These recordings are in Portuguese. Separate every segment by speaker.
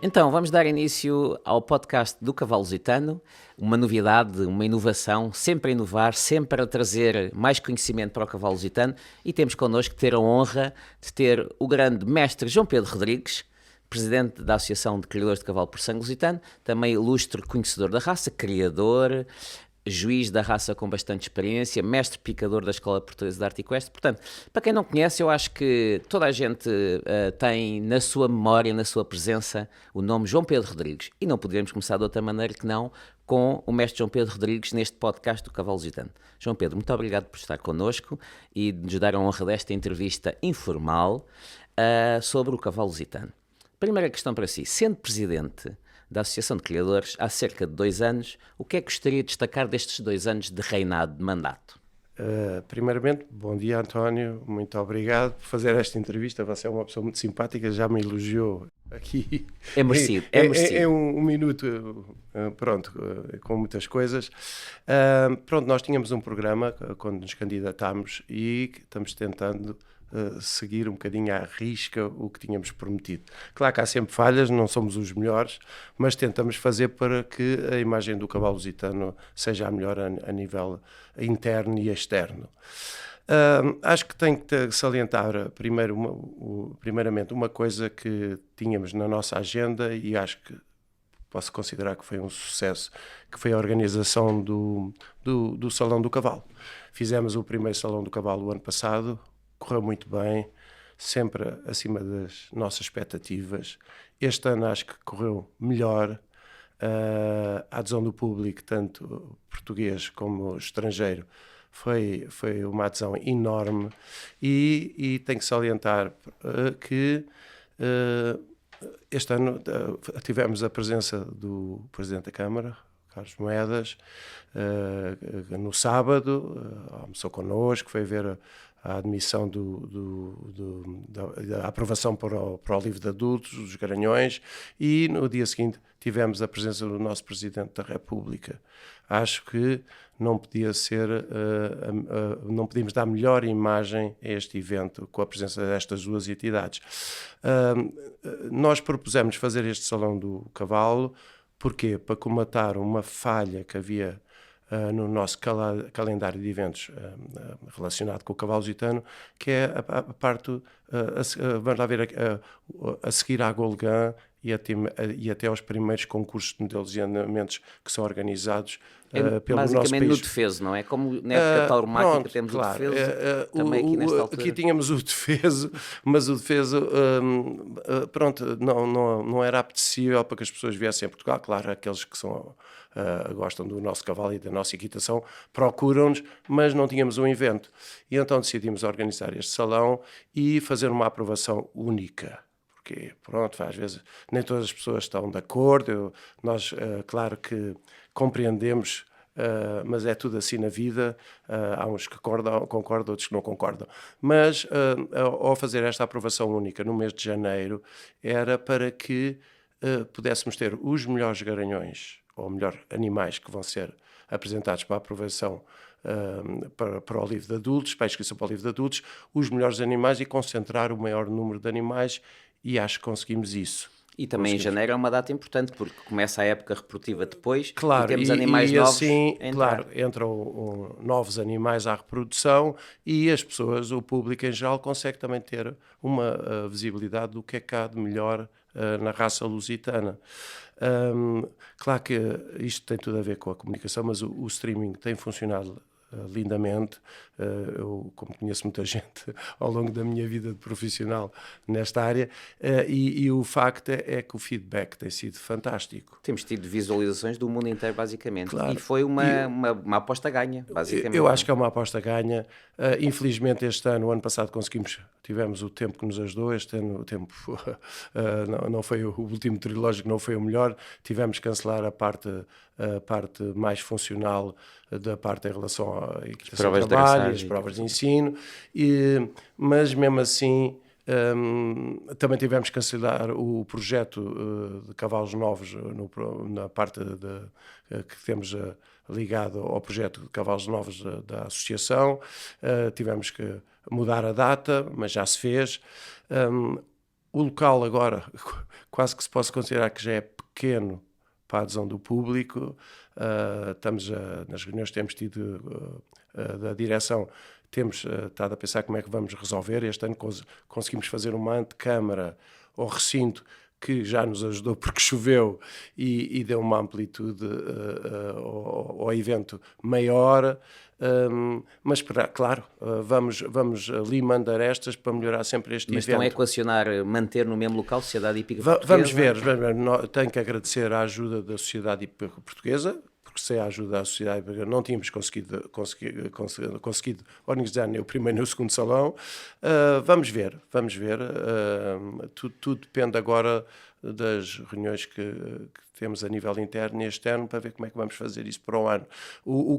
Speaker 1: Então, vamos dar início ao podcast do Cavalo Lusitano, uma novidade, uma inovação, sempre a inovar, sempre a trazer mais conhecimento para o Cavalo Lusitano, e temos connosco ter a honra de ter o grande mestre João Pedro Rodrigues, presidente da Associação de Criadores de Cavalo por Sangue Lusitano, também ilustre conhecedor da raça, criador, juiz da raça com bastante experiência, mestre picador da Escola Portuguesa de Arte Equestre. Portanto, para quem não conhece, eu acho que toda a gente tem na sua memória, na sua presença, o nome João Pedro Rodrigues. E não poderíamos começar de outra maneira que não com o mestre João Pedro Rodrigues neste podcast do Cavalo Lusitano. João Pedro, muito obrigado por estar connosco e de nos dar a honra desta entrevista informal sobre o Cavalo Lusitano. Primeira questão para si, sendo presidente da Associação de Criadores há cerca de 2 anos, o que é que gostaria de destacar destes 2 anos de reinado, de mandato?
Speaker 2: Primeiramente, bom dia, António, muito obrigado por fazer esta entrevista. Você é uma pessoa muito simpática, já me elogiou aqui.
Speaker 1: É merecido, é merecido.
Speaker 2: É um minuto, pronto, com muitas coisas. Pronto, nós tínhamos um programa quando nos candidatámos e estamos tentando seguir um bocadinho à risca o que tínhamos prometido. Claro que há sempre falhas, não somos os melhores, mas tentamos fazer para que a imagem do Cavalo Lusitano seja a melhor a nível interno e externo. Acho que tenho que salientar primeiramente uma coisa que tínhamos na nossa agenda e acho que posso considerar que foi um sucesso, que foi a organização do Salão do Cavalo. Fizemos o primeiro Salão do Cavalo o ano passado, correu muito bem, sempre acima das nossas expectativas. Este ano acho que correu melhor. A adesão do público, tanto português como estrangeiro, foi uma adesão enorme e tenho que salientar que este ano tivemos a presença do Presidente da Câmara, Carlos Moedas, no sábado, almoçou connosco, foi ver a admissão da aprovação para o livro de adultos, dos Garanhões, e no dia seguinte tivemos a presença do nosso Presidente da República. Acho que não podia ser, não podíamos dar melhor imagem a este evento com a presença destas duas entidades. Nós propusemos fazer este Salão do Cavalo, porquê? Para comatar uma falha que havia no nosso calendário de eventos relacionado com o Cavalo Lusitano, que é a parte, vamos lá ver, a seguir à Golgã e até aos primeiros concursos de modelos e andamentos que são organizados pelo nosso país.
Speaker 1: Basicamente no defeso, não é? Como na época tauromáquica temos claro, o defeso, também aqui nesta altura.
Speaker 2: Aqui tínhamos o defeso, mas o defeso, pronto, não era apetecível para que as pessoas viessem a Portugal. Claro, aqueles que gostam do nosso cavalo e da nossa equitação procuram-nos, mas não tínhamos um evento. E então decidimos organizar este salão e fazer uma aprovação única. Porque, pronto, às vezes nem todas as pessoas estão de acordo, nós, claro que compreendemos, mas é tudo assim na vida, há uns que concordam, outros que não concordam. Mas, ao fazer esta aprovação única no mês de janeiro, era para que pudéssemos ter os melhores garanhões, ou melhor, animais que vão ser apresentados para a aprovação para o livro de adultos, para a inscrição para o livro de adultos, os melhores animais e concentrar o maior número de animais, e acho que conseguimos isso.
Speaker 1: E também em janeiro é uma data importante, porque começa a época reprodutiva depois,
Speaker 2: claro,
Speaker 1: e temos animais novos
Speaker 2: assim, claro, entram novos animais à reprodução e as pessoas, o público em geral, consegue também ter uma visibilidade do que é que há de melhor na raça lusitana. Claro que isto tem tudo a ver com a comunicação, mas o streaming tem funcionado lindamente. Eu, como conheço muita gente ao longo da minha vida de profissional nesta área, e o facto é que o feedback tem sido fantástico.
Speaker 1: Temos tido visualizações do mundo inteiro, basicamente.
Speaker 2: Claro.
Speaker 1: E foi uma aposta ganha, basicamente.
Speaker 2: Eu acho que é uma aposta ganha. Infelizmente este ano, o ano passado tivemos o tempo que nos ajudou. Este ano o tempo não foi o último trilógico, não foi o melhor. Tivemos que cancelar a parte mais funcional da parte em relação à equitação de trabalho, as provas de ensino, mas mesmo assim também tivemos que cancelar o projeto de cavalos novos na parte que temos ligado ao projeto de cavalos novos da associação. Tivemos que mudar a data, mas já se fez. O local agora, quase que se possa considerar que já é pequeno para a adesão do público. Nas reuniões que temos tido da direção, temos estado a pensar como é que vamos resolver. Este ano conseguimos fazer uma antecâmara ao recinto, que já nos ajudou porque choveu e deu uma amplitude ao evento maior. Mas, claro, vamos limando arestas para melhorar sempre este
Speaker 1: Mas
Speaker 2: evento.
Speaker 1: estão a equacionar manter no mesmo local Sociedade Hípica Portuguesa?
Speaker 2: Vamos ver. Tenho que agradecer a ajuda da Sociedade Hípica Portuguesa, porque sem a ajuda da Sociedade Hípica não tínhamos conseguido organizar nem o primeiro nem o segundo salão. Vamos ver. Tudo depende agora das reuniões que temos a nível interno e externo, para ver como é que vamos fazer isso para o ano.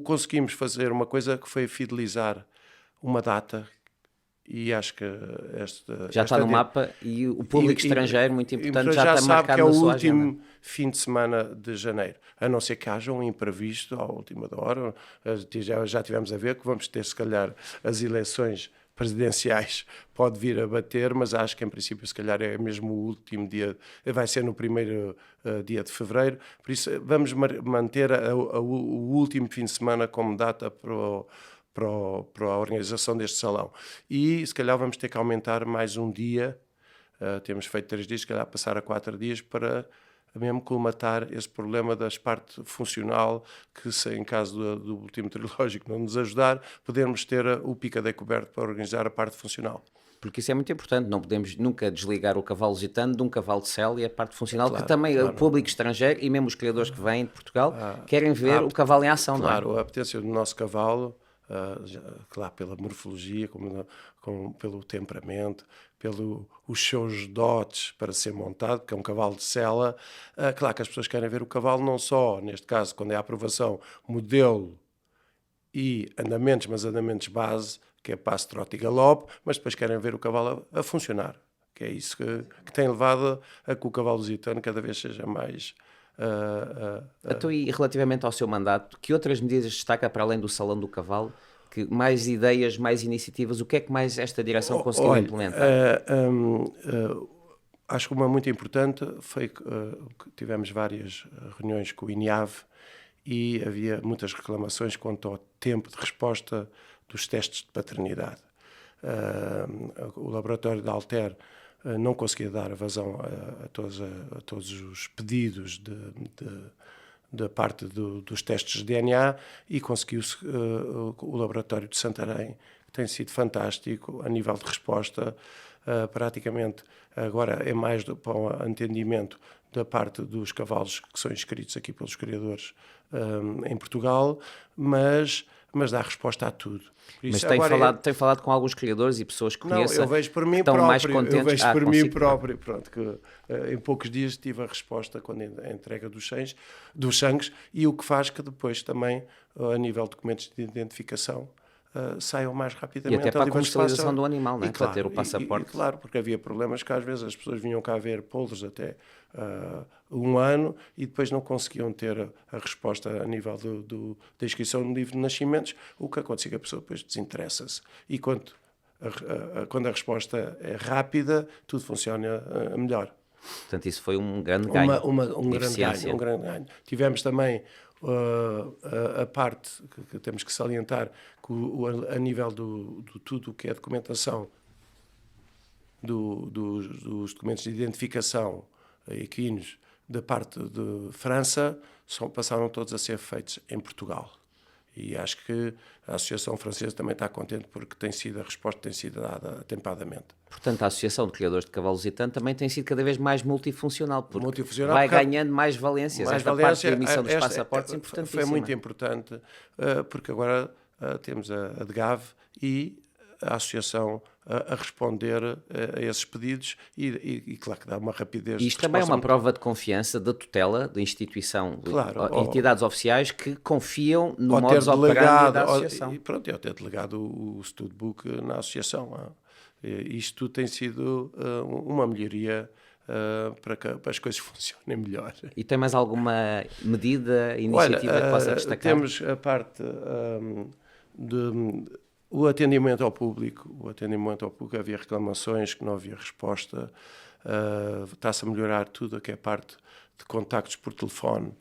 Speaker 2: Conseguimos fazer uma coisa que foi fidelizar uma data, e acho que
Speaker 1: já está no mapa, e o público estrangeiro, muito importante, já está
Speaker 2: sabe
Speaker 1: marcado
Speaker 2: que é
Speaker 1: na
Speaker 2: o
Speaker 1: sua
Speaker 2: último
Speaker 1: agenda.
Speaker 2: fim de semana de janeiro, a não ser que haja um imprevisto à última hora. Já tivemos a ver que vamos ter, se calhar, as eleições presidenciais pode vir a bater, mas acho que em princípio se calhar é mesmo o último dia, vai ser no primeiro dia de fevereiro, por isso vamos manter o último fim de semana como data para a organização deste salão. E se calhar vamos ter que aumentar mais um dia, temos feito 3 dias, se calhar passar a 4 dias, para mesmo colmatar esse problema da parte funcional, que se em caso do boletim meteorológico não nos ajudar, podermos ter o Picadeiro coberto para organizar a parte funcional.
Speaker 1: Porque isso é muito importante, não podemos nunca desligar o cavalo lusitano de um cavalo de sela e a parte funcional,
Speaker 2: Claro,
Speaker 1: que também
Speaker 2: claro.
Speaker 1: O público estrangeiro e mesmo os criadores que vêm de Portugal querem ver o cavalo em ação,
Speaker 2: claro,
Speaker 1: não é?
Speaker 2: A potência do nosso cavalo, claro, pela morfologia, pelo temperamento, os seus dotes para ser montado, que é um cavalo de sela. Claro que as pessoas querem ver o cavalo não só, neste caso, quando é a aprovação, modelo e andamentos, mas andamentos base, que é passo, trote e galope, mas depois querem ver o cavalo a funcionar, que é isso que tem levado a que o cavalo lusitano cada vez seja mais...
Speaker 1: Então, e relativamente ao seu mandato, que outras medidas destaca para além do Salão do Cavalo? Que mais ideias, mais iniciativas, o que é que mais esta direção conseguiu implementar?
Speaker 2: Acho que uma muito importante foi que tivemos várias reuniões com o INIAV e havia muitas reclamações quanto ao tempo de resposta dos testes de paternidade. O laboratório da Alter não conseguia dar vazão a todos os pedidos da parte dos testes de DNA, e conseguiu-se o laboratório de Santarém, que tem sido fantástico a nível de resposta. Praticamente agora é mais para o entendimento da parte dos cavalos que são inscritos aqui pelos criadores em Portugal, mas dá resposta a tudo.
Speaker 1: Mas tem falado com alguns criadores e pessoas que conheçam.
Speaker 2: Não, eu vejo por mim
Speaker 1: estão
Speaker 2: próprio,
Speaker 1: mais contentes.
Speaker 2: Eu vejo por mim próprio. Pronto, que em poucos dias tive a resposta quando a entrega dos sangues, e o que faz que depois também, a nível de documentos de identificação, saiam mais rapidamente.
Speaker 1: E até para a comercialização do animal, não é?
Speaker 2: Claro,
Speaker 1: para ter o passaporte.
Speaker 2: claro, porque havia problemas que às vezes as pessoas vinham cá ver polos até 1 ano e depois não conseguiam ter a resposta a nível da inscrição no livro de nascimentos. O que acontece é que a pessoa depois desinteressa-se. E quando a resposta é rápida, tudo funciona melhor.
Speaker 1: Portanto, isso foi um grande ganho.
Speaker 2: Um grande ganho. Tivemos também a parte que temos que salientar, que a nível do tudo o que é documentação dos documentos de identificação equinos da parte de França, passaram todos a ser feitos em Portugal. E acho que a Associação Francesa também está contente, porque a resposta tem sido dada atempadamente.
Speaker 1: Portanto, a Associação de Criadores de Cavalos Lusitanos também tem sido cada vez mais multifuncional, porque vai ganhando mais valências. Esta parte da emissão dos passaportes é importantíssima.
Speaker 2: Foi muito importante, porque agora temos a DGAV e a Associação a responder a esses pedidos e claro que dá uma rapidez.
Speaker 1: Isto também é uma prova de confiança da tutela da instituição,
Speaker 2: claro,
Speaker 1: entidades oficiais que confiam no modus operandi da associação.
Speaker 2: E pronto, eu ter delegado o studbook na associação. Isto tem sido uma melhoria para as coisas funcionem melhor.
Speaker 1: E tem mais alguma medida, iniciativa que possa destacar?
Speaker 2: Temos a parte o atendimento ao público. Havia reclamações que não havia resposta. está-se a melhorar tudo o que é parte de contactos por telefone,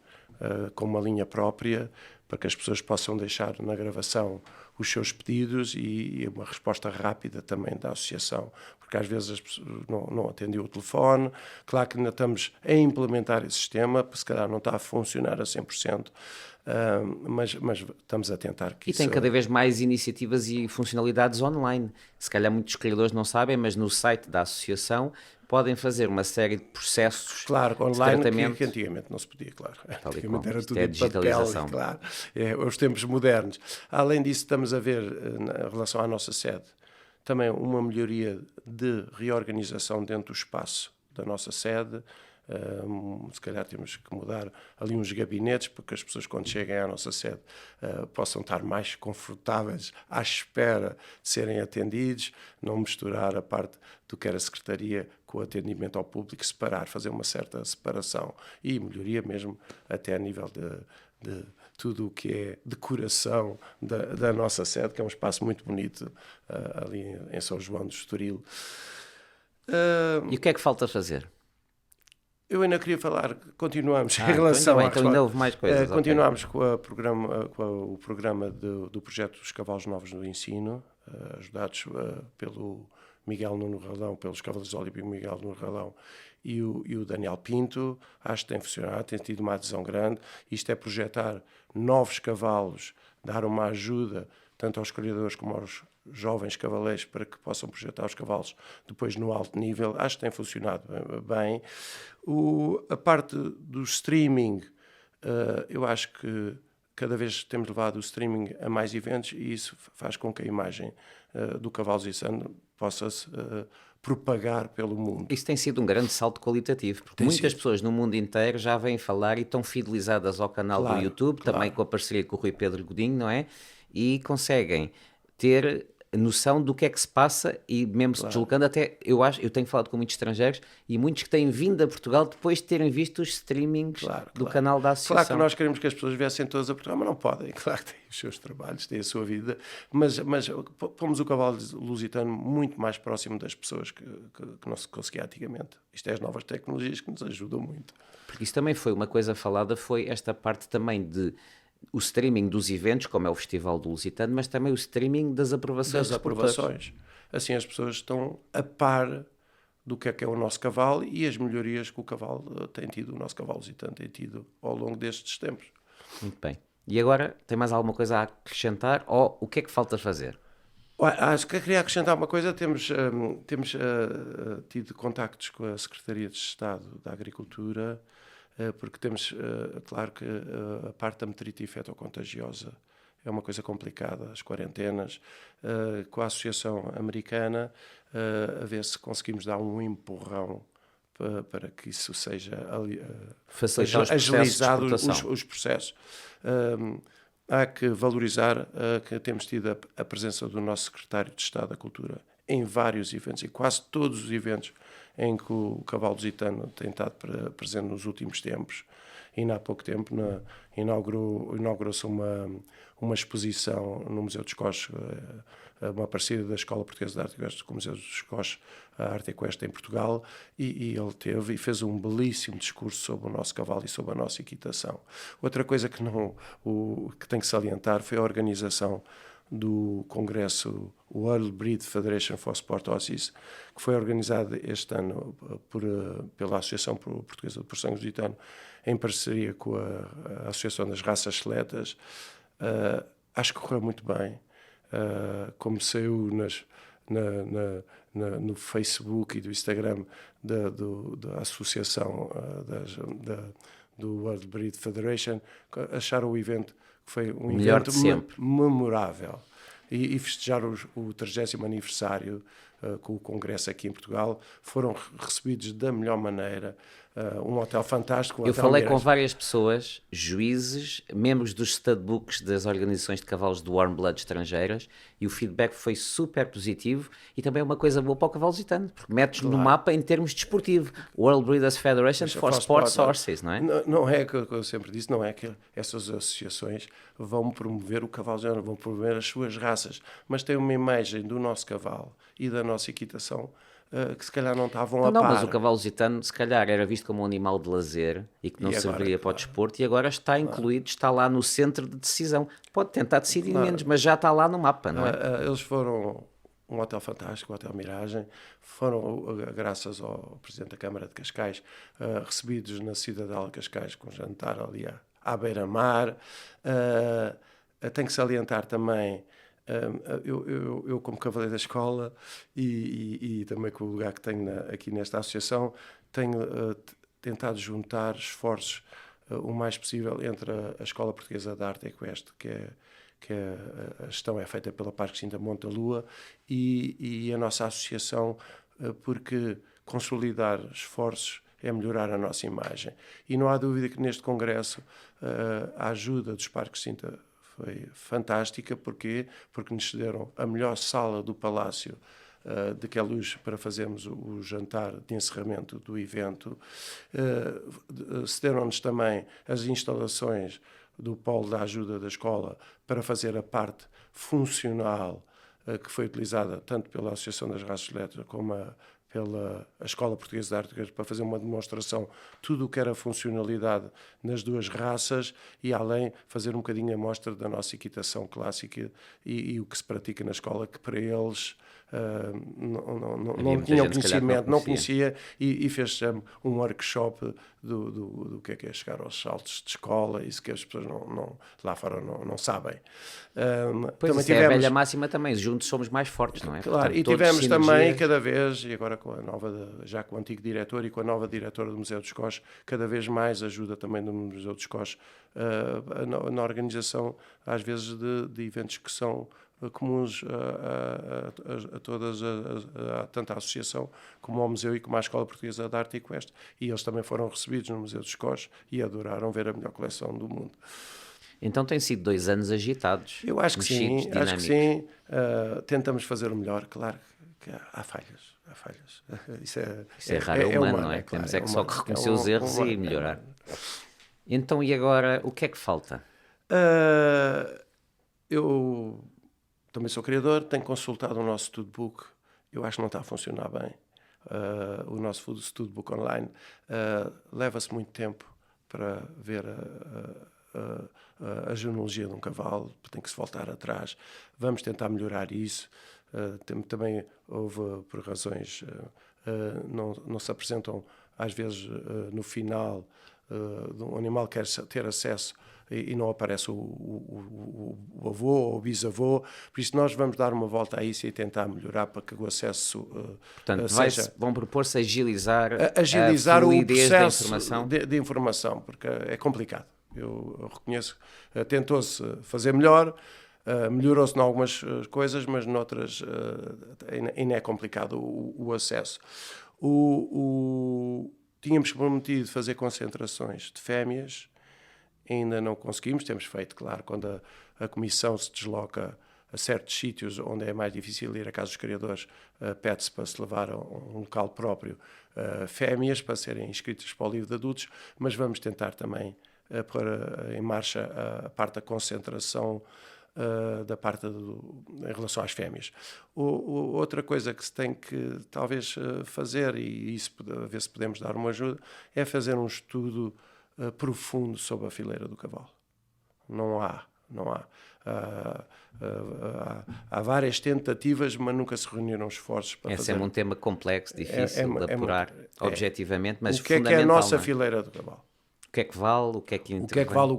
Speaker 2: com uma linha própria, para que as pessoas possam deixar na gravação os seus pedidos e uma resposta rápida também da associação, porque às vezes as pessoas não atendiam o telefone. Claro que ainda estamos a implementar esse sistema, se calhar não está a funcionar a 100%, mas estamos a tentar que isso...
Speaker 1: E tem cada vez mais iniciativas e funcionalidades online. Se calhar muitos criadores não sabem, mas no site da associação podem fazer uma série de processos,
Speaker 2: claro, online,
Speaker 1: de tratamento.
Speaker 2: Que antigamente não se podia, claro. Antigamente era tudo
Speaker 1: é
Speaker 2: em
Speaker 1: digitalização.
Speaker 2: papel, claro. Os tempos modernos. Além disso, estamos a ver, em relação à nossa sede, também uma melhoria de reorganização dentro do espaço da nossa sede. Se calhar temos que mudar ali uns gabinetes, porque as pessoas, quando cheguem à nossa sede, possam estar mais confortáveis à espera de serem atendidos, não misturar a parte do que era a secretaria com o atendimento ao público, fazer uma certa separação e melhoria mesmo até a nível de tudo o que é decoração da nossa sede, que é um espaço muito bonito ali em São João do Estoril.
Speaker 1: E o que é que falta fazer?
Speaker 2: Eu ainda queria falar, continuamos em relação
Speaker 1: então ainda houve mais coisas.
Speaker 2: Continuamos com o programa do projeto dos Cavalos Novos do Ensino, ajudados pelo Miguel Nuno Radão, pelos Cavaleiros Olímpicos Miguel Nuno Radão e o Daniel Pinto. Acho que tem funcionado, tem tido uma adesão grande. Isto é projetar novos cavalos, dar uma ajuda tanto aos criadores como aos jovens cavaleiros para que possam projetar os cavalos depois no alto nível. Acho que tem funcionado bem. A parte do streaming, eu acho que cada vez temos levado o streaming a mais eventos e isso faz com que a imagem do Cavalos Içano possa se propagar pelo mundo.
Speaker 1: Isso tem sido um grande salto qualitativo, porque muitas pessoas no mundo inteiro já vêm falar e estão fidelizadas ao canal do YouTube, também com a parceria com o Rui Pedro Godinho, não é? E conseguem ter noção do que é que se passa e mesmo se deslocando até, eu tenho falado com muitos estrangeiros e muitos que têm vindo a Portugal depois de terem visto os streamings do canal da associação.
Speaker 2: Claro que nós queremos que as pessoas viessem todas a Portugal, mas não podem. Claro que têm os seus trabalhos, têm a sua vida, mas pomos o Cavalo Lusitano muito mais próximo das pessoas que não se conseguia antigamente. Isto é as novas tecnologias que nos ajudam muito.
Speaker 1: Porque isso também foi uma coisa falada, foi esta parte também de o streaming dos eventos, como é o Festival do Lusitano, mas também o streaming das aprovações.
Speaker 2: Assim as pessoas estão a par do que é o nosso cavalo e as melhorias que o cavalo tem tido, o nosso cavalo lusitano tem tido ao longo destes tempos.
Speaker 1: Muito bem. E agora, tem mais alguma coisa a acrescentar ou o que é que falta fazer?
Speaker 2: Acho que queria acrescentar uma coisa. Temos tido contactos com a Secretaria de Estado da Agricultura, porque temos, claro que a parte da meteorite fetocontagiosa é uma coisa complicada, as quarentenas, com a Associação Americana, a ver se conseguimos dar um empurrão para que isso seja agilizado os processos. Há que valorizar que temos tido a presença do nosso Secretário de Estado da Cultura em vários eventos, em quase todos os eventos em que o Cavalo Lusitano tem estado presente nos últimos tempos. Ainda há pouco tempo inaugurou-se uma exposição no Museu dos Coches, uma parceria da Escola Portuguesa de Arte Equestre com o Museu dos Coches, a Arte Equestre em Portugal, e ele teve e fez um belíssimo discurso sobre o nosso cavalo e sobre a nossa equitação. Outra coisa que tem que salientar foi a organização do Congresso World Breed Federation for Sport Horses, que foi organizado este ano pela Associação Portuguesa de Profissão Lusitano, em parceria com a Associação das Raças Seletas. Acho que correu muito bem. Como saiu no Facebook e do Instagram da Associação do World Breed Federation, acharam o evento que foi um evento memorável. E festejar o 30º aniversário com o Congresso aqui em Portugal, foram recebidos da melhor maneira. Um hotel fantástico.
Speaker 1: Eu falei com várias pessoas, juízes, membros dos studbooks das organizações de cavalos de warm blood estrangeiras, e o feedback foi super positivo e também é uma coisa boa para o cavalo lusitano, porque metes no mapa em termos desportivos. World Breeders Federation for Sports Horses, não é?
Speaker 2: Não é que eu sempre disse, não é que essas associações vão promover o cavalo lusitano, vão promover as suas raças, mas tem uma imagem do nosso cavalo e da nossa equitação que se calhar não estavam
Speaker 1: Não,
Speaker 2: a
Speaker 1: não,
Speaker 2: par.
Speaker 1: mas o cavalo lusitano se calhar era visto como um animal de lazer e que não
Speaker 2: E agora,
Speaker 1: serviria para o
Speaker 2: claro,
Speaker 1: desporto e agora está incluído, está lá no centro de decisão. Pode tentar decidir menos,
Speaker 2: claro.
Speaker 1: mas já está lá no mapa, não é?
Speaker 2: Eles foram um hotel fantástico, o Hotel Miragem, foram, graças ao Presidente da Câmara de Cascais, recebidos na Cidadela de Cascais com jantar ali à beira-mar. Tenho que salientar também, eu como cavaleiro da escola e também com o lugar que tenho aqui nesta associação, tenho tentado juntar esforços o mais possível entre a Escola Portuguesa de Arte Equestre, que a gestão é feita pela Parque Cinta Monte da Lua, e a nossa associação, porque consolidar esforços é melhorar a nossa imagem. E não há dúvida que neste congresso a ajuda dos Parques Cinta foi fantástica. Porquê? Porque nos cederam a melhor sala do Palácio de Queluz para fazermos o jantar de encerramento do evento. Cederam-nos também as instalações do Polo da Ajuda da Escola para fazer a parte funcional que foi utilizada tanto pela Associação das Raças Elétricas como pela Escola Portuguesa de Arte, para fazer uma demonstração tudo o que era funcionalidade nas duas raças e, além, fazer um bocadinho a mostra da nossa equitação clássica e o que se pratica na escola, que para eles não tinham conhecimento, não conhecia, e fez um workshop do que é chegar aos saltos de escola, isso que as pessoas lá fora não sabem.
Speaker 1: Pois
Speaker 2: também
Speaker 1: isso é a velha máxima também, juntos somos mais fortes, não é?
Speaker 2: Claro,
Speaker 1: Portanto,
Speaker 2: e
Speaker 1: todos
Speaker 2: tivemos também
Speaker 1: sinergia.
Speaker 2: cada vez, e agora já com o antigo diretor e com a nova diretora do Museu dos Coches, cada vez mais ajuda também do Museu dos Coches na organização, às vezes, de eventos que são comuns a todas, tanto à associação como ao museu e como à Escola Portuguesa de Arte Equestre. E eles também foram recebidos no Museu dos Coches e adoraram ver a melhor coleção do mundo.
Speaker 1: Então tem sido 2 anos agitados,
Speaker 2: Eu acho que
Speaker 1: mexidos,
Speaker 2: sim,
Speaker 1: dinâmicos.
Speaker 2: tentamos fazer o melhor, claro que há falhas. Isso
Speaker 1: é raro, é humano,
Speaker 2: humano,
Speaker 1: não é?
Speaker 2: claro,
Speaker 1: Temos que só reconhecer os erros e melhorar. Então, e agora, o que é que falta?
Speaker 2: Eu também sou criador, tenho consultado o nosso studbook, eu acho que não está a funcionar bem. O nosso studbook online leva-se muito tempo para ver a genealogia de um cavalo, tem que se voltar atrás. Vamos tentar melhorar isso. Também houve, por razões, não se apresentam, às vezes, no final, um animal quer ter acesso e não aparece o avô ou o bisavô. Por isso nós vamos dar uma volta a isso e tentar melhorar para que o acesso
Speaker 1: Portanto,
Speaker 2: seja...
Speaker 1: vão propor-se agilizar
Speaker 2: agilizar
Speaker 1: a
Speaker 2: o
Speaker 1: fluidez da
Speaker 2: processo
Speaker 1: informação?
Speaker 2: de informação, porque é complicado. Eu reconheço, tentou-se fazer melhor, melhorou-se em algumas coisas, mas noutras ainda é complicado o acesso. Tínhamos prometido fazer concentrações de fêmeas, ainda não conseguimos. Temos feito, claro, quando a comissão se desloca a certos sítios onde é mais difícil ir a casa dos criadores, pede-se para se levar a um local próprio fêmeas para serem inscritas para o livro de adultos, mas vamos tentar também pôr em marcha a parte da concentração da parte em relação às fêmeas. Outra coisa que se tem que talvez fazer, e isso ver se podemos dar uma ajuda, é fazer um estudo profundo sobre a fileira do cavalo. Não há. Há várias tentativas, mas nunca se reuniram esforços para fazer.
Speaker 1: Esse é um tema complexo, difícil de apurar objetivamente, mas
Speaker 2: o que é
Speaker 1: fundamental.
Speaker 2: que é a nossa fileira do cavalo?
Speaker 1: O que é que vale? O que é que
Speaker 2: O que é que vale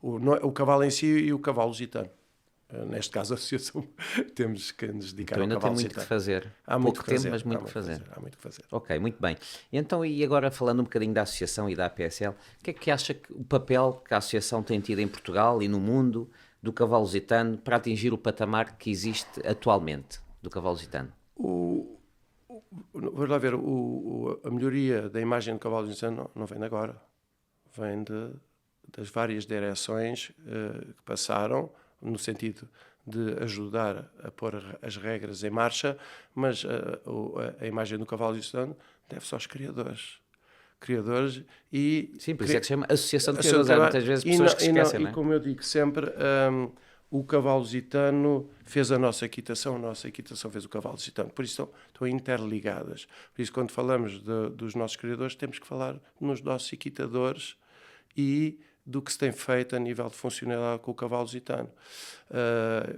Speaker 2: o cavalo em si e o cavalo lusitano? Neste caso, a associação, temos que nos dedicar
Speaker 1: então,
Speaker 2: ao
Speaker 1: ainda
Speaker 2: cavalo
Speaker 1: tem muito
Speaker 2: lusitano.
Speaker 1: que fazer.
Speaker 2: Há muito
Speaker 1: Pouco
Speaker 2: que fazer,
Speaker 1: tempo, mas muito
Speaker 2: há
Speaker 1: que fazer.
Speaker 2: Há muito que fazer.
Speaker 1: Ok, muito bem. Então, e agora falando um bocadinho da associação e da APSL, o que é que acha que o papel que a associação tem tido em Portugal e no mundo do cavalo lusitano para atingir o patamar que existe atualmente do cavalo lusitano?
Speaker 2: Vamos lá ver, a melhoria da imagem do cavalo lusitano não vem de agora. Vem das várias direções que passaram, no sentido de ajudar a pôr as regras em marcha, mas a imagem do cavalo lusitano deve-se aos criadores.
Speaker 1: Sim, por isso é que se chama Associação de Criadores. Há muitas vezes pessoas que se esquecem, não é?
Speaker 2: E como eu digo sempre, o cavalo lusitano fez a nossa equitação fez o cavalo lusitano. Por isso estão interligadas. Por isso, quando falamos dos nossos criadores, temos que falar nos nossos equitadores e do que se tem feito a nível de funcionalidade com o cavalo lusitano.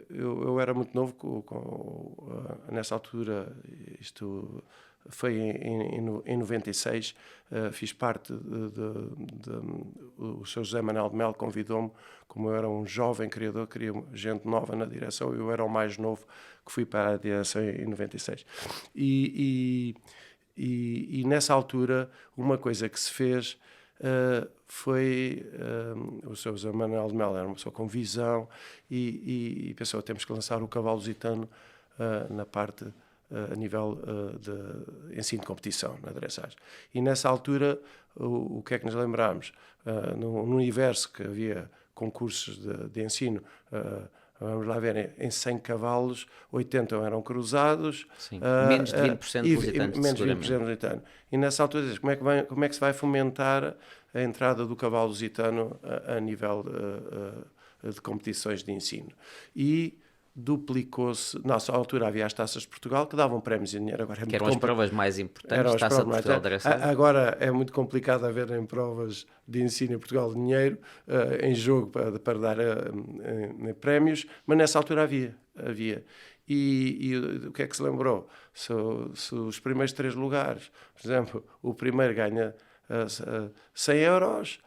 Speaker 2: Eu era muito novo nessa altura, isto foi em 96, fiz parte o Sr. José Manuel de Melo convidou-me, como eu era um jovem criador, queria gente nova na direção, eu era o mais novo que fui para a direção em 96. E nessa altura, uma coisa que se fez foi o Sr. José Manuel de Melo era uma pessoa com visão e pensou, temos que lançar o cavalo lusitano na parte a nível de ensino de competição, na dressagem. E nessa altura, o que é que nos lembrámos? No universo que havia concursos de ensino, vamos lá ver, em 100 cavalos, 80 eram cruzados.
Speaker 1: Sim, menos de 20% lusitanos,
Speaker 2: menos de 20% lusitano. E nessa altura, como é que se vai fomentar a entrada do cavalo lusitano a nível de competições de ensino? E duplicou-se. Nessa altura havia as taças de Portugal que davam prémios em dinheiro. Agora
Speaker 1: que eram as provas mais importantes, taça de Portugal dressagem.
Speaker 2: Agora é muito complicado haverem provas de ensino em Portugal de dinheiro em jogo para dar prémios, mas nessa altura havia. E o que é que se lembrou? Se os primeiros 3 lugares, por exemplo, o primeiro ganha 100 euros,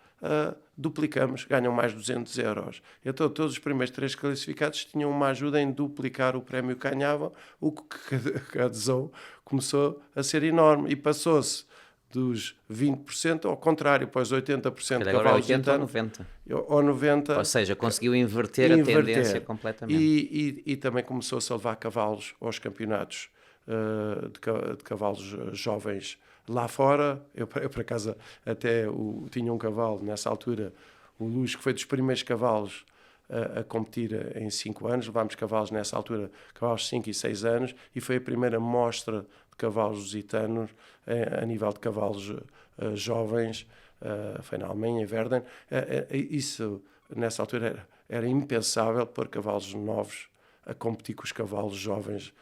Speaker 2: duplicamos, ganham mais 200 euros. Então todos os primeiros 3 classificados tinham uma ajuda em duplicar o prémio que ganhavam, o que a adesão começou a ser enorme e passou-se dos 20% ao contrário, para os 80% de
Speaker 1: agora
Speaker 2: cavalos
Speaker 1: 80 ou 90.
Speaker 2: Ou 90.
Speaker 1: Ou seja, conseguiu inverter a tendência completamente.
Speaker 2: E também começou-se a levar cavalos aos campeonatos de cavalos jovens lá fora. Eu por acaso até tinha um cavalo nessa altura, o Luz, que foi dos primeiros cavalos a competir em 5 anos. Levámos cavalos nessa altura, cavalos de 5 e 6 anos, e foi a primeira mostra de cavalos lusitanos a nível de cavalos jovens, foi na Alemanha, em Verden. Isso nessa altura era impensável pôr cavalos novos a competir com os cavalos jovens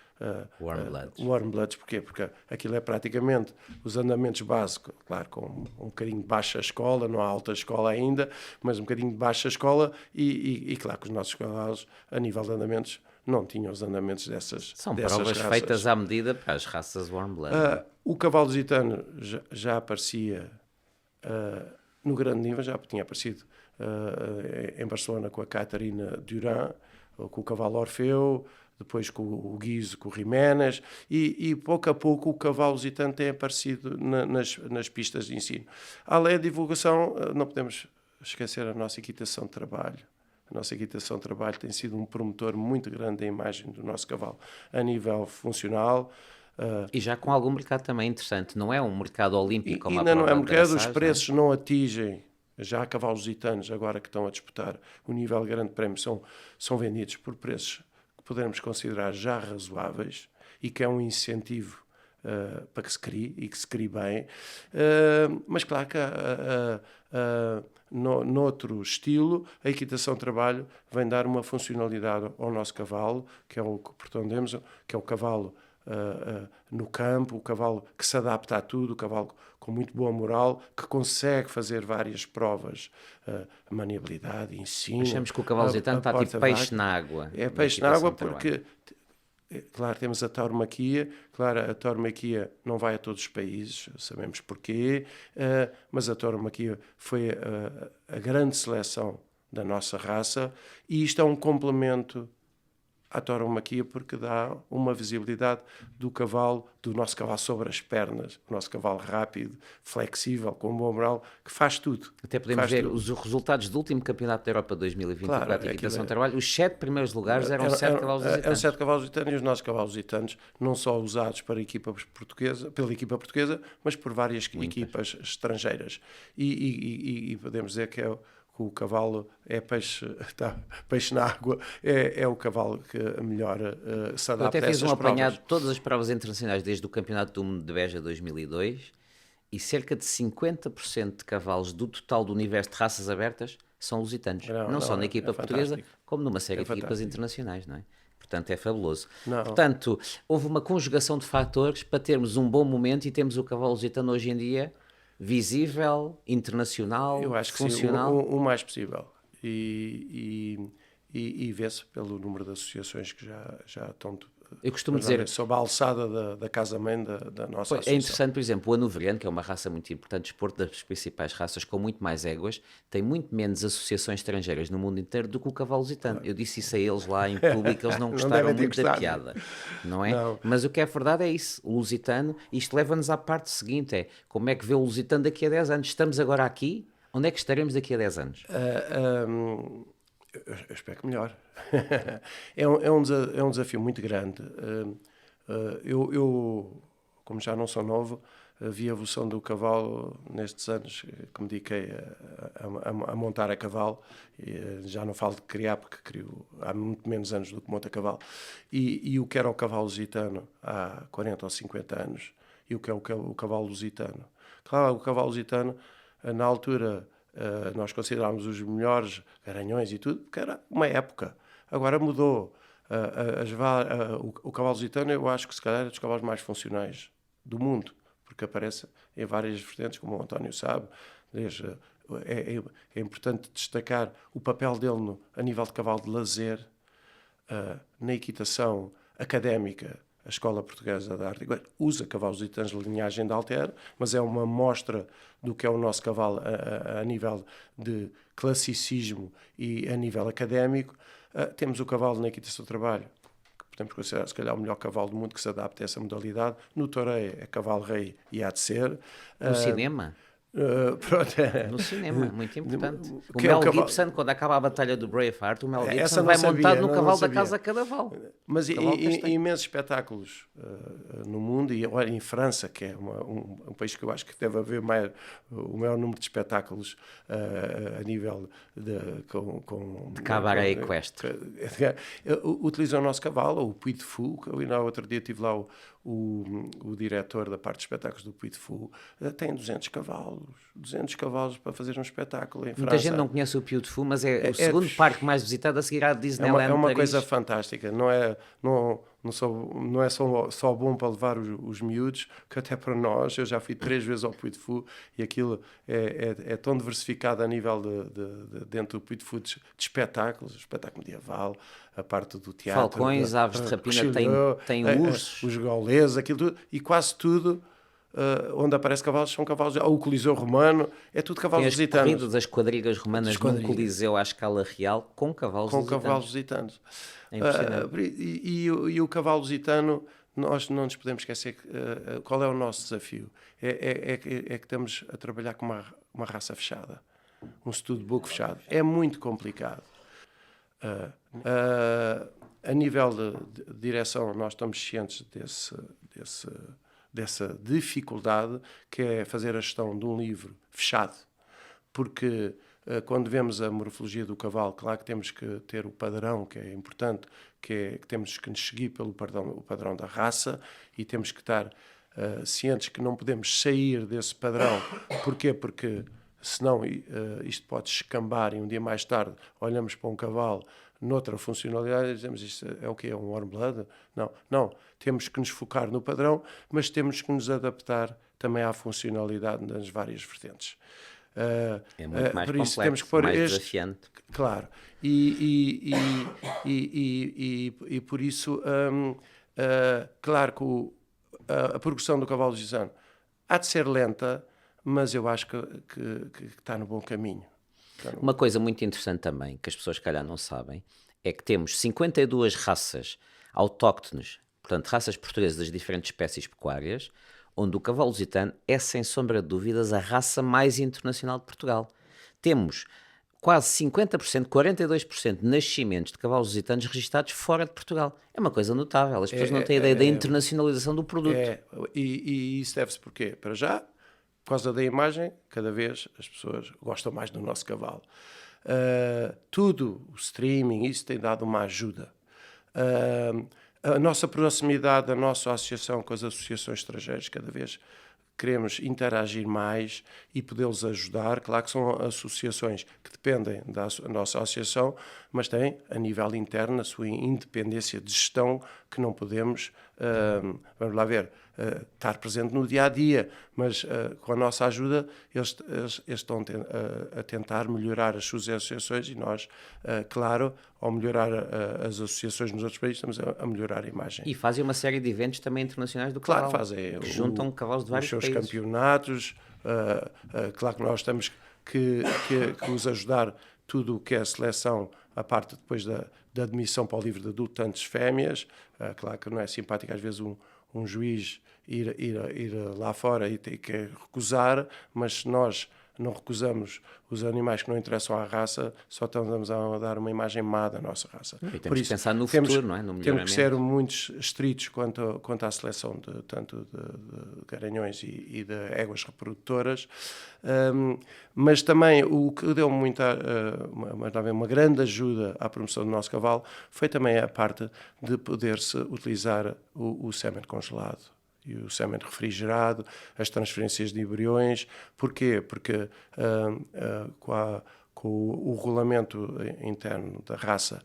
Speaker 2: Warm Bloods. Porquê? Porque aquilo é praticamente os andamentos básicos, claro, com um bocadinho de baixa escola, não há alta escola ainda, mas um bocadinho de baixa escola e claro que os nossos cavalos, a nível de andamentos, não tinham os andamentos dessas
Speaker 1: São
Speaker 2: dessas
Speaker 1: provas
Speaker 2: raças.
Speaker 1: feitas à medida para as raças Warm Blood.
Speaker 2: O cavalo lusitano já aparecia no grande nível, já tinha aparecido em Barcelona com a Catarina Duran, com o cavalo Orfeu, depois com o Guizo, com o Jiménez, e pouco a pouco o cavalo lusitano tem aparecido nas pistas de ensino. Além da divulgação, não podemos esquecer a nossa equitação de trabalho. A nossa equitação de trabalho tem sido um promotor muito grande da imagem do nosso cavalo a nível funcional.
Speaker 1: E já com algum mercado também interessante. Não é um mercado olímpico como
Speaker 2: ainda
Speaker 1: a
Speaker 2: não é
Speaker 1: prova de
Speaker 2: mercado, os
Speaker 1: dressagem,
Speaker 2: preços não atingem. Já há cavalos lusitanos agora que estão a disputar o nível grande prémio, são vendidos por preços que podemos considerar já razoáveis e que é um incentivo para que se crie e que se crie bem. Mas claro que noutro estilo, a equitação de trabalho vem dar uma funcionalidade ao nosso cavalo, que é o que pretendemos, que é o cavalo no campo, o cavalo que se adapta a tudo, o cavalo com muito boa moral, que consegue fazer várias provas, maniabilidade, ensino.
Speaker 1: Achamos que o cavalo lusitano está tipo peixe na água.
Speaker 2: É peixe na água porque, claro, temos a tauromaquia. Claro, a tauromaquia não vai a todos os países, sabemos porquê, mas a tauromaquia foi a grande seleção da nossa raça e isto é um complemento à tauromaquia porque dá uma visibilidade do nosso cavalo sobre as pernas, o nosso cavalo rápido, flexível, com boa moral, que faz tudo.
Speaker 1: Até podemos ver os resultados do último Campeonato da Europa 2024 de equitação de trabalho. Os 7 primeiros lugares eram 7 cavalos lusitanos.
Speaker 2: Eram 7 cavalos lusitanos e os nossos cavalos lusitanos não só usados pela equipa portuguesa, mas por várias equipas estrangeiras. E podemos dizer que o cavalo é peixe na água, é o cavalo que melhor se adapta a essas provas.
Speaker 1: Eu até fiz um apanhado de todas as provas internacionais desde o Campeonato do Mundo de Beja 2002 e cerca de 50% de cavalos do total do universo de raças abertas são lusitanos.
Speaker 2: Não,
Speaker 1: Não só na equipa portuguesa,
Speaker 2: fantástico.
Speaker 1: como numa série de equipas
Speaker 2: fantástico.
Speaker 1: internacionais, não é? Portanto, é fabuloso.
Speaker 2: Não.
Speaker 1: Portanto, houve uma conjugação de fatores para termos um bom momento e temos o cavalo lusitano hoje em dia visível, internacional,
Speaker 2: Eu acho que
Speaker 1: funcional.
Speaker 2: sim, o mais possível. E vê-se pelo número de associações que já estão
Speaker 1: Eu costumo dizer,
Speaker 2: sob a alçada da casa-mãe da nossa
Speaker 1: é
Speaker 2: associação.
Speaker 1: interessante, por exemplo, o Hanoveriano, que é uma raça muito importante, desporto das principais raças com muito mais éguas, tem muito menos associações estrangeiras no mundo inteiro do que o cavalo lusitano. Eu disse isso a eles lá em público, eles não gostaram
Speaker 2: devem ter
Speaker 1: muito da
Speaker 2: gostado.
Speaker 1: piada, não é?
Speaker 2: Não.
Speaker 1: Mas o que é verdade é isso, o lusitano, isto leva-nos à parte seguinte, é como é que vê o lusitano daqui a 10 anos? Estamos agora aqui, onde é que estaremos daqui a 10 anos?
Speaker 2: Eu espero que melhor. É um desafio muito grande. Eu, como já não sou novo, vi a evolução do cavalo nestes anos que me dediquei a montar a cavalo. Já não falo de criar, porque crio há muito menos anos do que monto a cavalo. E o que era o cavalo lusitano há 40 ou 50 anos e o que é o cavalo lusitano. Claro, o cavalo lusitano, na altura, nós considerámos os melhores garanhões e tudo, porque era uma época. Agora mudou. O cavalo lusitano, eu acho que se calhar é dos cavalos mais funcionais do mundo, porque aparece em várias vertentes, como o António sabe. É importante destacar o papel dele a nível de cavalo de lazer, na equitação académica. A Escola Portuguesa de Arte usa cavalos lusitanos de linhagem de Altero, mas é uma mostra do que é o nosso cavalo a nível de classicismo e a nível académico. Temos o cavalo na equitação do trabalho, que podemos considerar, se calhar, o melhor cavalo do mundo que se adapta a essa modalidade. No toureio é cavalo-rei e há de ser.
Speaker 1: No cinema?
Speaker 2: Pronto.
Speaker 1: No cinema, muito importante. O
Speaker 2: Que é o
Speaker 1: Mel
Speaker 2: cavalo-
Speaker 1: Gibson, quando acaba a batalha do Braveheart, o Mel
Speaker 2: Essa
Speaker 1: Gibson
Speaker 2: não
Speaker 1: vai
Speaker 2: sabia,
Speaker 1: montado no
Speaker 2: não
Speaker 1: cavalo da
Speaker 2: sabia.
Speaker 1: casa Cadaval.
Speaker 2: Mas
Speaker 1: Cavalo castanho.
Speaker 2: imensos espetáculos no mundo, e olha, em França, que é um país que eu acho que deve haver o maior número de espetáculos a nível de
Speaker 1: cabaré equestre.
Speaker 2: Utilizam o nosso cavalo, o Puy de Fou, que eu ainda outro dia tive lá o diretor da parte de espetáculos do Puy de Fou, tem 200 cavalos para fazer um espetáculo em França.
Speaker 1: Muita gente não conhece o Puy de Fou, mas é o segundo parque mais visitado a seguir à
Speaker 2: É
Speaker 1: Disneyland
Speaker 2: uma
Speaker 1: Paris.
Speaker 2: coisa fantástica, não é só bom para levar os miúdos, que até para nós, eu já fui 3 vezes ao Puy de Fou e aquilo é tão diversificado a nível dentro do Puy de Fou de espetáculos, espetáculo medieval, a parte do teatro.
Speaker 1: Falcões, aves de rapina, tem ursos.
Speaker 2: Os gauleses, aquilo tudo, e quase tudo. Onde aparece cavalos são cavalos. O Coliseu Romano, é tudo cavalos
Speaker 1: Tem as
Speaker 2: lusitanos.
Speaker 1: corridas das quadrigas romanas num coliseu à escala real com cavalos
Speaker 2: Com
Speaker 1: lusitanos.
Speaker 2: cavalos lusitanos.
Speaker 1: É impressionante.
Speaker 2: E o cavalo lusitano, nós não nos podemos esquecer qual é o nosso desafio. É que estamos a trabalhar com uma raça fechada, um estudo book fechado. É muito complicado. A nível de direção, nós estamos cientes dessa dificuldade que é fazer a gestão de um livro fechado, porque quando vemos a morfologia do cavalo, claro que temos que ter o padrão, que é importante, que temos que nos seguir pelo padrão da raça e temos que estar cientes que não podemos sair desse padrão. Porquê? Porque senão isto pode escambar e um dia mais tarde olhamos para um cavalo noutra funcionalidade e dizemos isto é o quê? É um warm blood? Não. Temos que nos focar no padrão, mas temos que nos adaptar também à funcionalidade nas várias vertentes.
Speaker 1: É muito mais
Speaker 2: por isso
Speaker 1: complexo,
Speaker 2: temos que pôr
Speaker 1: mais desafiante.
Speaker 2: Claro. E por isso, claro que a progressão do cavalo lusitano há de ser lenta, mas eu acho que está no bom caminho.
Speaker 1: Uma coisa muito interessante também, que as pessoas, se calhar, não sabem, é que temos 52 raças autóctones, portanto, raças portuguesas das diferentes espécies pecuárias, onde o cavalo lusitano é, sem sombra de dúvidas, a raça mais internacional de Portugal. Temos quase 50%, 42% de nascimentos de cavalos lusitanos registados fora de Portugal. É uma coisa notável. As pessoas não têm ideia da internacionalização do produto.
Speaker 2: E isso deve-se porquê? Para já, por causa da imagem, cada vez as pessoas gostam mais do nosso cavalo. Tudo, o streaming, isso tem dado uma ajuda. A nossa proximidade, a nossa associação com as associações estrangeiras, cada vez queremos interagir mais e podê-los ajudar. Claro que são associações que dependem da nossa associação, mas têm, a nível interno, a sua independência de gestão, que não podemos, vamos lá ver, estar presente no dia-a-dia, mas com a nossa ajuda eles estão a tentar melhorar as suas associações e nós, claro, ao melhorar as associações nos outros países, estamos a melhorar a imagem.
Speaker 1: E fazem uma série de eventos também internacionais do cavalo.
Speaker 2: Claro, fazem.
Speaker 1: Que juntam cavalos de vários
Speaker 2: os seus
Speaker 1: países.
Speaker 2: campeonatos. Claro que nós temos que os ajudar tudo o que é a seleção, a parte depois da admissão para o livro de adulto, tantas fêmeas. Claro que não é simpático às vezes um juiz ir lá fora e ter que recusar, mas se nós não recusamos os animais que não interessam à raça, só estamos a dar uma imagem má da nossa raça.
Speaker 1: E temos que pensar no futuro, não é? No
Speaker 2: temos que ser muito estritos quanto à seleção tanto de garanhões e de éguas reprodutoras, mas também o que deu uma grande ajuda à promoção do nosso cavalo foi também a parte de poder-se utilizar o sêmen congelado e o sêmen refrigerado, as transferências de embriões. Porquê? Porque com o regulamento interno da raça,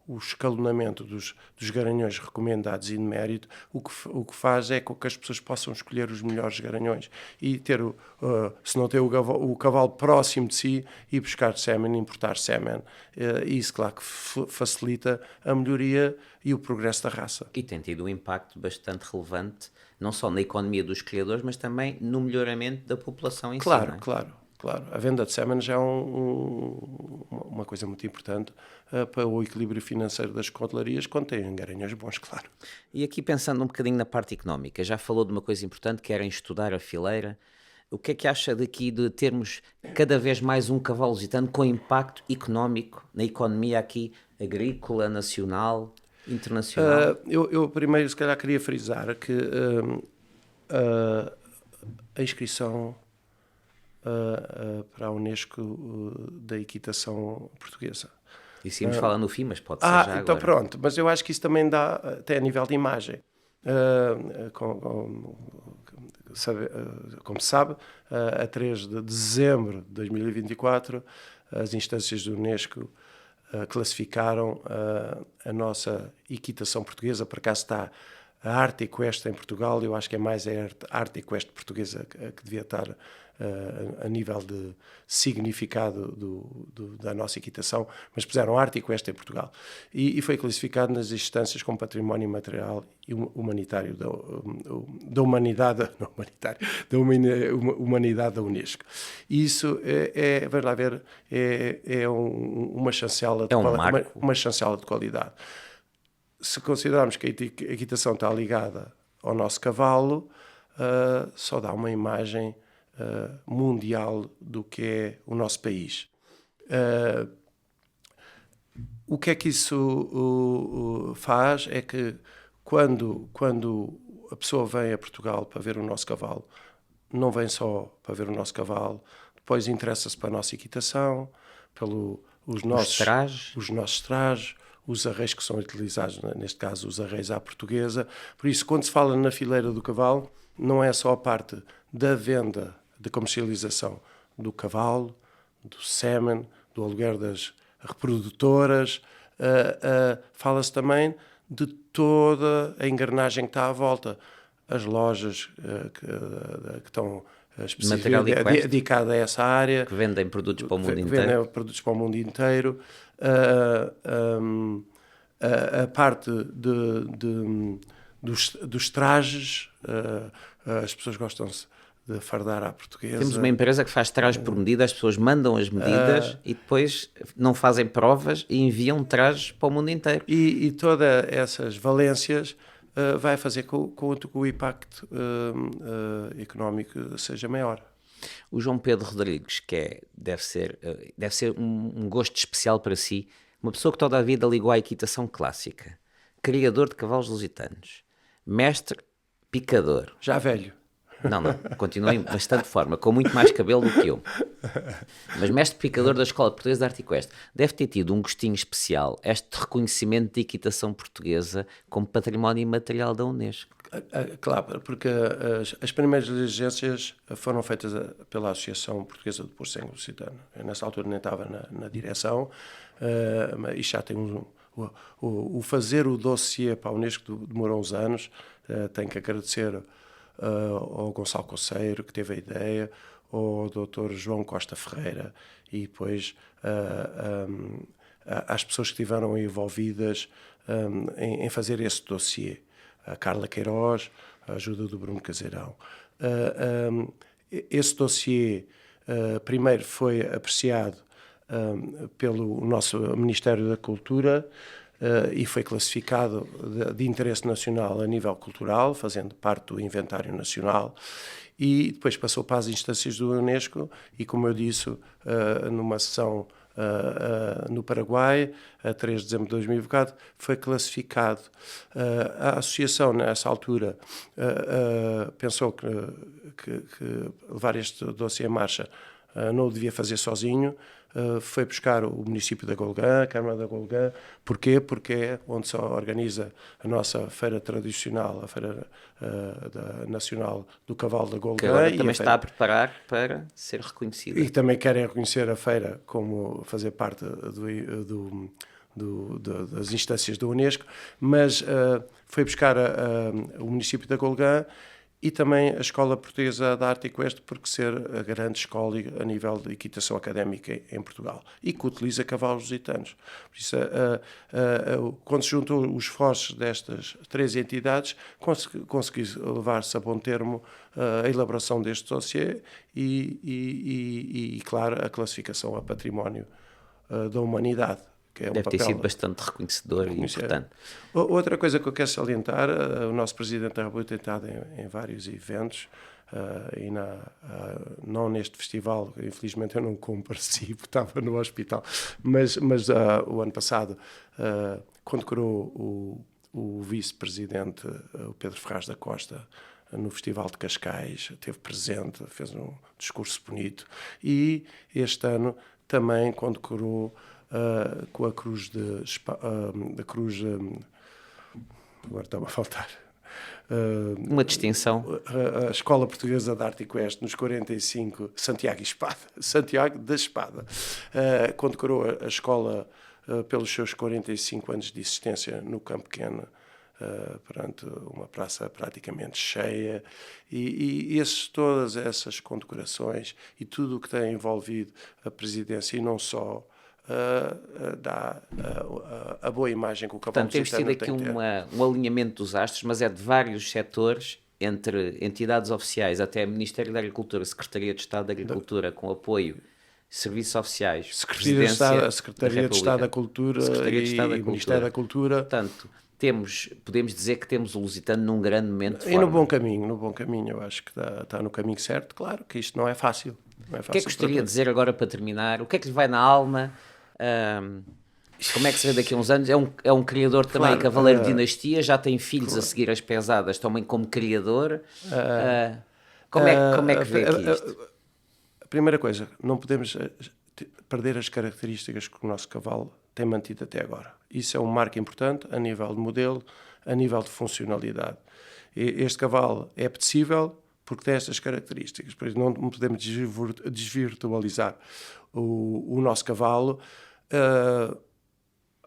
Speaker 2: o escalonamento dos garanhões recomendados e de mérito, o que faz é com que as pessoas possam escolher os melhores garanhões e ter, se não ter o cavalo próximo de si, ir buscar sêmen, importar sêmen. Isso, claro, que facilita a melhoria e o progresso da raça.
Speaker 1: E tem tido um impacto bastante relevante, não só na economia dos criadores, mas também no melhoramento da população em si. Não é?
Speaker 2: Claro. A venda de sêmen já é uma coisa muito importante para o equilíbrio financeiro das cotelarias, quando têm garanhões bons, claro.
Speaker 1: E aqui pensando um bocadinho na parte económica, já falou de uma coisa importante, que era em estudar a fileira. O que é que acha daqui de termos cada vez mais um cavalo lusitano com impacto económico na economia aqui agrícola, nacional, internacional?
Speaker 2: Eu primeiro, se calhar, queria frisar que a inscrição para a Unesco da equitação portuguesa.
Speaker 1: Isso íamos falar no fim, mas pode ser já agora.
Speaker 2: Então pronto, mas eu acho que isso também dá, até a nível de imagem. Como se sabe, a 3 de dezembro de 2024, as instâncias do Unesco classificaram a nossa equitação portuguesa. Por acaso está a arte equestre em Portugal, eu acho que é mais a arte equestre portuguesa que devia estar a nível de significado da nossa equitação, mas puseram arte equestre em Portugal. E foi classificado nas instâncias como património material e humanitário da humanidade, não humanitário, da humanidade da Unesco. E isso vamos lá ver, é uma chancela uma chancela de qualidade. Se considerarmos que a equitação está ligada ao nosso cavalo, só dá uma imagem mundial do que é o nosso país. O que é que isso faz? É que quando a pessoa vem a Portugal para ver o nosso cavalo, não vem só para ver o nosso cavalo, depois interessa-se para a nossa equitação, os nossos trajes, os arreios que são utilizados, neste caso os arreios à portuguesa. Por isso, quando se fala na fileira do cavalo, não é só a parte da venda, de comercialização do cavalo, do sêmen, do aluguer das reprodutoras, fala-se também de toda a engrenagem que está à volta. As lojas que estão dedicadas a essa área.
Speaker 1: Que vendem produtos para o mundo inteiro.
Speaker 2: Vendem produtos para o mundo inteiro. A parte dos trajes, as pessoas gostam-se de fardar à portuguesa.
Speaker 1: Temos uma empresa que faz trajes por medida, as pessoas mandam as medidas e depois não fazem provas e enviam trajes para o mundo inteiro.
Speaker 2: E todas essas valências vai fazer com que o impacto económico seja maior.
Speaker 1: O João Pedro Rodrigues, deve ser um gosto especial para si, uma pessoa que toda a vida ligou à equitação clássica, criador de cavalos lusitanos, mestre picador.
Speaker 2: Já velho.
Speaker 1: Não, continua em bastante forma, com muito mais cabelo do que eu. Mas mestre picador da Escola Portuguesa de Arte Equestre, deve ter tido um gostinho especial este reconhecimento de equitação portuguesa como património imaterial da Unesco.
Speaker 2: Claro, porque as primeiras exigências foram feitas pela Associação Portuguesa do Porcento Lusitano. Eu, nessa altura, nem estava na direção, e já tem o fazer o dossiê para a Unesco demorou uns anos. Tenho que agradecer ao Gonçalo Conceiro, que teve a ideia, ao Dr. João Costa Ferreira, e depois às pessoas que estiveram envolvidas em fazer esse dossiê. A Carla Queiroz, a ajuda do Bruno Caseirão. Esse dossiê primeiro foi apreciado pelo nosso Ministério da Cultura e foi classificado de interesse nacional a nível cultural, fazendo parte do inventário nacional, e depois passou para as instâncias do Unesco e, como eu disse, numa sessão no Paraguai, a 3 de dezembro de 2024, foi classificado. A associação, nessa altura, pensou que levar este dossiê em marcha não o devia fazer sozinho. Foi buscar o município da Golgã, a Câmara da Golgã. Porquê? Porque é onde se organiza a nossa feira tradicional, a Feira Nacional do Cavalo da Golgã.
Speaker 1: Que agora também está a preparar para ser reconhecida.
Speaker 2: E também querem reconhecer a feira como fazer parte das instâncias da Unesco, mas foi buscar o município da Golgã e também a Escola Portuguesa de Arte Equestre, porque ser a grande escola a nível de equitação académica em Portugal e que utiliza cavalos lusitanos. Por isso, quando se juntou os esforços destas três entidades, conseguiu levar-se a bom termo a elaboração deste dossiê e, claro, a classificação a património da humanidade. Que é
Speaker 1: Deve ter sido bastante reconhecedor e importante.
Speaker 2: Outra coisa que eu quero salientar, o nosso Presidente da República tem estado em vários eventos, e não neste festival, infelizmente eu não compareci porque estava no hospital, mas o ano passado condecorou o Vice-Presidente, o Pedro Ferraz da Costa, no Festival de Cascais, esteve presente, fez um discurso bonito, e este ano também condecorou com a cruz da cruz, agora estava a faltar,
Speaker 1: uma distinção,
Speaker 2: a Escola Portuguesa de Arte Equestre nos 45, Santiago da Espada, condecorou a escola pelos seus 45 anos de existência no Campo Pequeno, perante uma praça praticamente cheia, e todas essas condecorações e tudo o que tem envolvido a presidência, e não só, dá a boa imagem que o cavalo
Speaker 1: portanto, temos tido aqui um alinhamento dos astros, mas é de vários setores, entre entidades oficiais, até Ministério da Agricultura, Secretaria de Estado da Agricultura, com apoio, serviços oficiais,
Speaker 2: Secretaria de Estado da Cultura e Ministério da Cultura.
Speaker 1: Portanto, podemos dizer que temos o Lusitano num grande momento de forma.
Speaker 2: E no bom caminho, eu acho que está no caminho certo. Claro que isto não é fácil.
Speaker 1: O que é que gostaria de dizer agora para terminar? O que é que lhe vai na alma? Como é que se vê daqui a uns anos? É um criador também, claro, cavaleiro de dinastia, já tem filhos, claro, a seguir as pesadas, também como criador. Como é que vê aqui isto?
Speaker 2: A primeira coisa, não podemos perder as características que o nosso cavalo tem mantido até agora. Isso é um marco importante a nível de modelo, a nível de funcionalidade. Este cavalo é apetecível porque tem estas características, por isso não podemos desvirtualizar o nosso cavalo.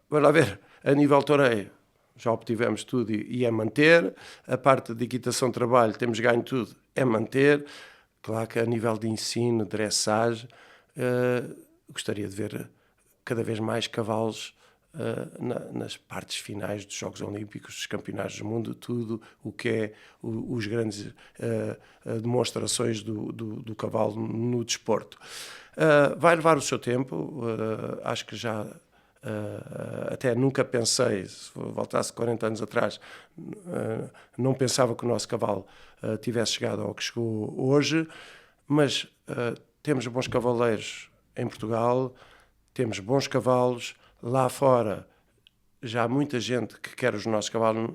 Speaker 2: Vamos lá ver, a nível toureiro já obtivemos tudo e é manter, a parte de equitação de trabalho temos ganho tudo, é manter. Claro que a nível de ensino, dressage, gostaria de ver cada vez mais cavalos nas partes finais dos Jogos Olímpicos, dos Campeonatos do Mundo, tudo o que é os grandes demonstrações do cavalo no desporto. Vai levar o seu tempo, acho que já até nunca pensei, se voltasse 40 anos atrás, não pensava que o nosso cavalo tivesse chegado ao que chegou hoje, mas temos bons cavaleiros em Portugal, temos bons cavalos. Lá fora já há muita gente que quer os nossos cavalos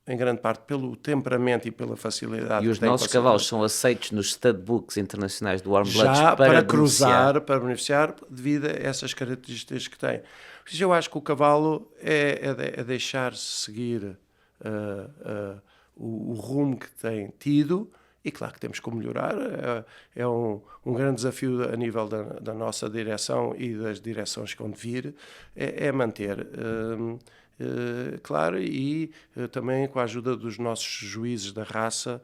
Speaker 2: em grande parte pelo temperamento e pela facilidade.
Speaker 1: E os nossos cavalos são aceitos nos studbooks internacionais do Warm Bloods
Speaker 2: já para
Speaker 1: cruzar,
Speaker 2: para beneficiar devido a essas características que têm. Por isso eu acho que o cavalo é deixar-se seguir o rumo que tem tido, e claro que temos que melhorar. É um grande desafio a nível da nossa direção e das direções que vão vir, é manter. Claro, e também com a ajuda dos nossos juízes da raça,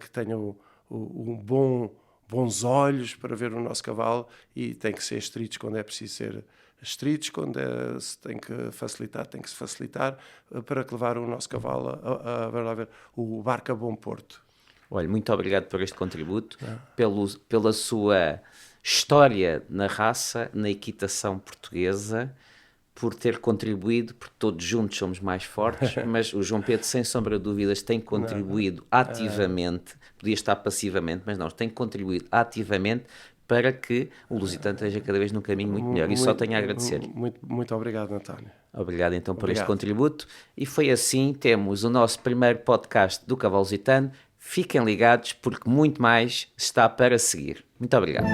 Speaker 2: que tenham bons olhos para ver o nosso cavalo, e tem que ser estritos quando é preciso ser estritos, quando se tem que facilitar, tem que se facilitar, para que levar o nosso cavalo a ver o barco a bom porto.
Speaker 1: Olha, muito obrigado por este contributo, pela sua história na raça, na equitação portuguesa, por ter contribuído, porque todos juntos somos mais fortes, mas o João Pedro, sem sombra de dúvidas, tem contribuído ativamente, podia estar passivamente, mas não, tem contribuído ativamente para que o Lusitano esteja cada vez num caminho muito melhor. E só tenho a agradecer.
Speaker 2: Muito obrigado, António.
Speaker 1: Obrigado então por este contributo. E foi assim, temos o nosso primeiro podcast do Cavalo Lusitano. Fiquem ligados porque muito mais está para seguir. Muito obrigado.